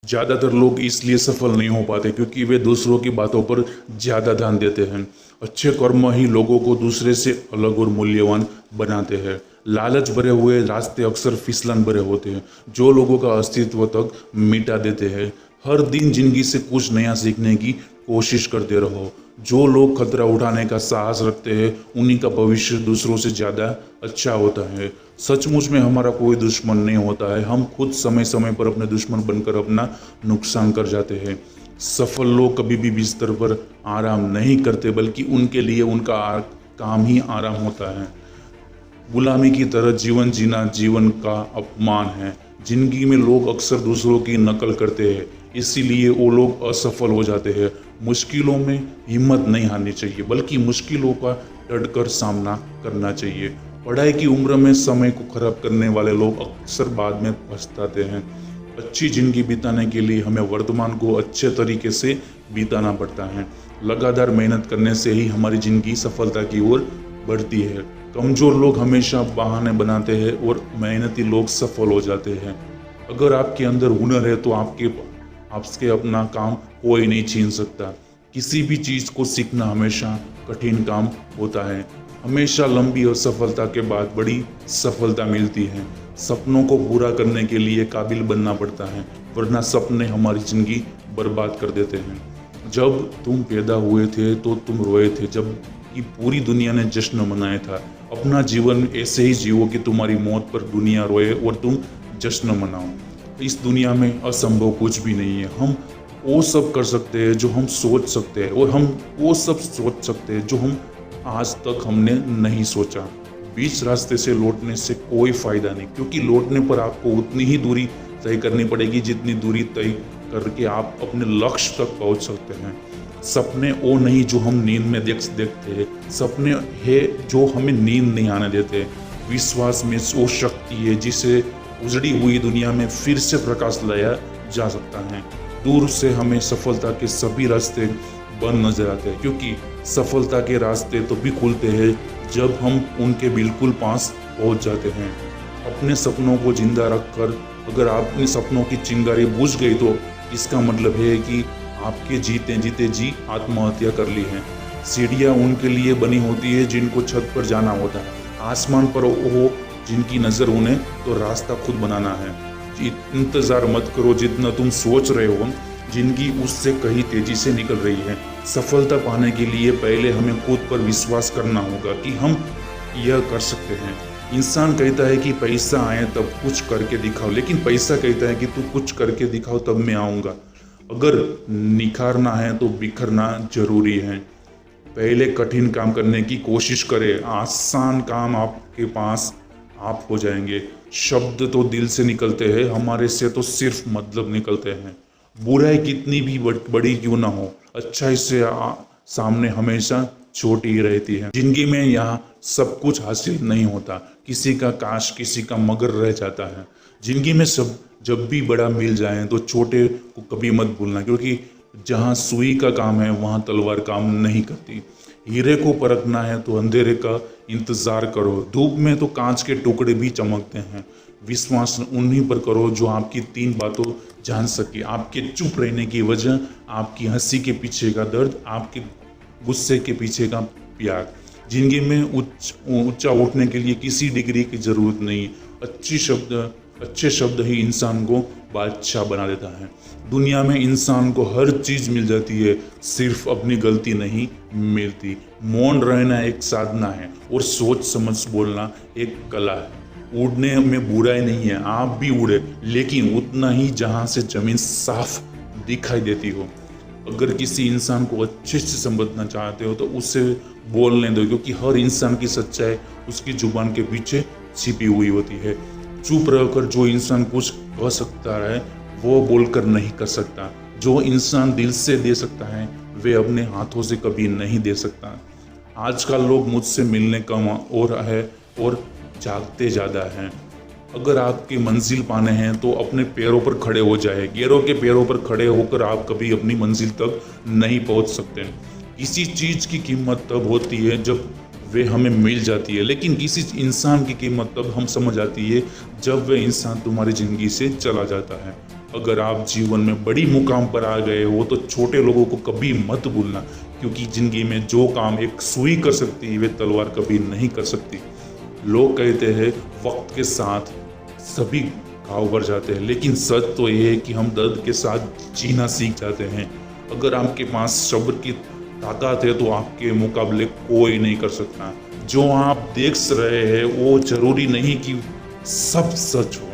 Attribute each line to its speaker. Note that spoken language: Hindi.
Speaker 1: ज़्यादातर लोग इसलिए सफल नहीं हो पाते क्योंकि वे दूसरों की बातों पर ज़्यादा ध्यान देते हैं। अच्छे कर्म ही लोगों को दूसरे से अलग और मूल्यवान बनाते हैं। लालच भरे हुए रास्ते अक्सर फिसलन भरे होते हैं जो लोगों का अस्तित्व तक मिटा देते हैं। हर दिन जिंदगी से कुछ नया सीखने की कोशिश करते रहो। जो लोग खतरा उठाने का साहस रखते हैं उन्हीं का भविष्य दूसरों से ज़्यादा अच्छा होता है। सचमुच में हमारा कोई दुश्मन नहीं होता है, हम खुद समय समय पर अपने दुश्मन बनकर अपना नुकसान कर जाते हैं। सफल लोग कभी भी बिस्तर पर आराम नहीं करते बल्कि उनके लिए उनका काम ही आराम होता है। गुलामी की तरह जीवन जीना जीवन का अपमान है। जिंदगी में लोग अक्सर दूसरों की नकल करते हैं, इसीलिए वो लोग असफल हो जाते हैं। मुश्किलों में हिम्मत नहीं हारनी चाहिए बल्कि मुश्किलों का डटकर सामना करना चाहिए। पढ़ाई की उम्र में समय को खराब करने वाले लोग अक्सर बाद में पछताते हैं। अच्छी जिंदगी बिताने के लिए हमें वर्तमान को अच्छे तरीके से बिताना पड़ता है। लगातार मेहनत करने से ही हमारी जिंदगी सफलता की ओर बढ़ती है। कमजोर लोग हमेशा बहाने बनाते हैं और मेहनती लोग सफल हो जाते हैं। अगर आपके अंदर हुनर है तो आपसे अपना काम कोई नहीं छीन सकता। किसी भी चीज़ को सीखना हमेशा कठिन काम होता है। हमेशा लंबी और सफलता के बाद बड़ी सफलता मिलती है। सपनों को पूरा करने के लिए काबिल बनना पड़ता है, वरना सपने हमारी जिंदगी बर्बाद कर देते हैं। जब तुम पैदा हुए थे तो तुम रोए थे जब कि पूरी दुनिया ने जश्न मनाया था। अपना जीवन ऐसे ही जियो कि तुम्हारी मौत पर दुनिया रोए और तुम जश्न मनाओ। इस दुनिया में असंभव कुछ भी नहीं है। हम वो सब कर सकते हैं जो हम सोच सकते हैं और हम वो सब सोच सकते हैं जो हम आज तक हमने नहीं सोचा। बीच रास्ते से लौटने से कोई फायदा नहीं, क्योंकि लौटने पर आपको उतनी ही दूरी तय करनी पड़ेगी जितनी दूरी तय करके आप अपने लक्ष्य तक पहुंच सकते हैं। सपने वो नहीं जो हम नींद में देखते हैं, सपने है जो हमें नींद नहीं आने देते। विश्वास में वो शक्ति है जिसे उजड़ी हुई दुनिया में फिर से प्रकाश लाया जा सकता है। दूर से हमें सफलता के सभी रास्ते बंद नजर आते हैं, क्योंकि सफलता के रास्ते तो भी खुलते हैं जब हम उनके बिल्कुल पास पहुंच जाते हैं। अपने सपनों को जिंदा रखकर अगर अपने सपनों की चिंगारी बुझ गई तो इसका मतलब है कि आपके जीते जीते जी आत्महत्या कर ली है। सीढ़ियाँ उनके लिए बनी होती है जिनको छत पर जाना होता है। आसमान पर वो जिनकी नज़र उन्हें तो रास्ता खुद बनाना है। इंतज़ार मत करो जितना तुम सोच रहे हो, जिंदगी उससे कहीं तेजी से निकल रही है। सफलता पाने के लिए पहले हमें खुद पर विश्वास करना होगा कि हम यह कर सकते हैं। इंसान कहता है कि पैसा आए तब कुछ करके दिखाओ, लेकिन पैसा कहता है कि तू कुछ करके दिखाओ तब मैं आऊँगा। अगर निखारना है तो बिखरना जरूरी है। पहले कठिन काम करने की कोशिश करें, आसान काम आपके पास आप हो जाएंगे। शब्द तो दिल से निकलते हैं, हमारे से तो सिर्फ मतलब निकलते हैं। बुराई कितनी भी बड़ी क्यों ना हो, अच्छाई से सामने हमेशा छोटी ही रहती है। जिंदगी में यहाँ सब कुछ हासिल नहीं होता, किसी का काश किसी का मगर रह जाता है। जिंदगी में सब जब भी बड़ा मिल जाए तो छोटे को कभी मत भूलना, क्योंकि जहाँ सुई का काम है वहाँ तलवार काम नहीं करती। हीरे को परखना है तो अंधेरे का इंतजार करो, धूप में तो कांच के टुकड़े भी चमकते हैं। विश्वास उन्हीं पर करो जो आपकी 3 बातों जान सके। आपके चुप रहने की वजह, आपकी हंसी के पीछे का दर्द, आपके गुस्से के पीछे का प्यार। जिंदगी में ऊंचा उठने के लिए किसी डिग्री की जरूरत नहीं। अच्छे शब्द ही इंसान को बादशाह बना देता है। दुनिया में इंसान को हर चीज मिल जाती है, सिर्फ अपनी गलती नहीं मिलती। मौन रहना एक साधना है और सोच समझ बोलना एक कला है। उड़ने में बुराई नहीं है, आप भी उड़े, लेकिन उतना ही जहां से जमीन साफ दिखाई देती हो। अगर किसी इंसान को अच्छे से समझना चाहते हो तो उसे बोलने दो, क्योंकि हर इंसान की सच्चाई उसकी जुबान के पीछे छिपी हुई होती है। चुप रहकर जो इंसान कुछ कह सकता है वो बोलकर नहीं कर सकता। जो इंसान दिल से दे सकता है वे अपने हाथों से कभी नहीं दे सकता। आजकल लोग मुझसे मिलने कम और जागते ज़्यादा हैं। अगर आपकी मंजिल पाने हैं तो अपने पैरों पर खड़े हो जाए। गैरों के पैरों पर खड़े होकर आप कभी अपनी मंजिल तक नहीं पहुंच सकते। किसी चीज़ की कीमत तब होती है जब वे हमें मिल जाती है, लेकिन किसी इंसान की कीमत तब हम समझ आती है जब वह इंसान तुम्हारी ज़िंदगी से चला जाता है। अगर आप जीवन में बड़ी मुकाम पर आ गए हो तो छोटे लोगों को कभी मत भूलना, क्योंकि जिंदगी में जो काम एक सुई कर सकती है वे तलवार कभी नहीं कर सकती। लोग कहते हैं वक्त के साथ सभी घाव भर जाते हैं, लेकिन सच तो ये है कि हम दर्द के साथ जीना सीख जाते हैं। अगर आपके पास सब्र की ताकत है तो आपके मुकाबले कोई नहीं कर सकता। जो आप देख रहे हैं वो जरूरी नहीं कि सब सच हो।